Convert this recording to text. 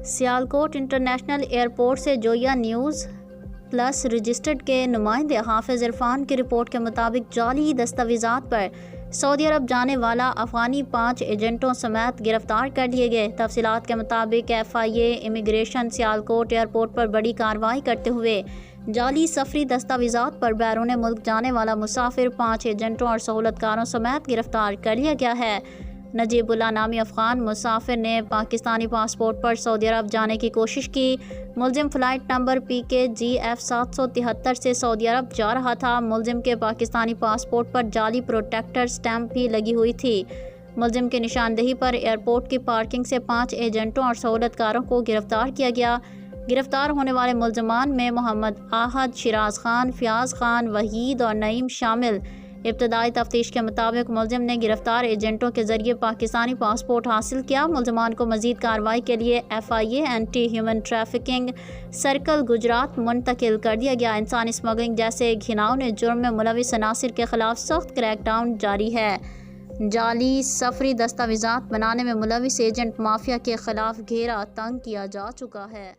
Sialkot international airport سے جویا news plus registered کے نمائندے حافظ عرفان کی رپورٹ کے مطابق جعلی دستاویزات پر سعودی عرب جانے والا افغانی 5 ایجنٹوں سمیت گرفتار کر لیے گئے۔ تفصیلات کے مطابق FIA امیگریشن سیالکوٹ ایئرپورٹ پر بڑی کارروائی کرتے ہوئے جعلی سفری دستاویزات پر بیرون ملک جانے والا مسافر 5 ایجنٹوں اور سہولت کاروں سمیت گرفتار کر لیا گیا ہے۔ نجیب اللہ نامی افغان مسافر نے پاکستانی پاسپورٹ پر سعودی عرب جانے کی کوشش کی۔ ملزم فلائٹ نمبر PKGF 773 سے سعودی عرب جا رہا تھا۔ ملزم کے پاکستانی پاسپورٹ پر جعلی پروٹیکٹر سٹیمپ بھی لگی ہوئی تھی۔ ملزم کی نشاندہی پر ایئرپورٹ کی پارکنگ سے 5 ایجنٹوں اور سہولت کاروں کو گرفتار کیا گیا۔ گرفتار ہونے والے ملزمان میں محمد احد، شیراز خان، فیاض خان، وحید اور نعیم شامل۔ ابتدائی تفتیش کے مطابق ملزم نے گرفتار ایجنٹوں کے ذریعے پاکستانی پاسپورٹ حاصل کیا۔ ملزمان کو مزید کارروائی کے لیے FIA anti human trafficking circle Gujrat منتقل کر دیا گیا۔ انسانی اسمگلنگ جیسے گھناؤنے جرم میں ملوث عناصر کے خلاف سخت کریک ڈاؤن جاری ہے۔ جعلی سفری دستاویزات بنانے میں ملوث ایجنٹ مافیا کے خلاف گھیرا تنگ کیا جا چکا ہے۔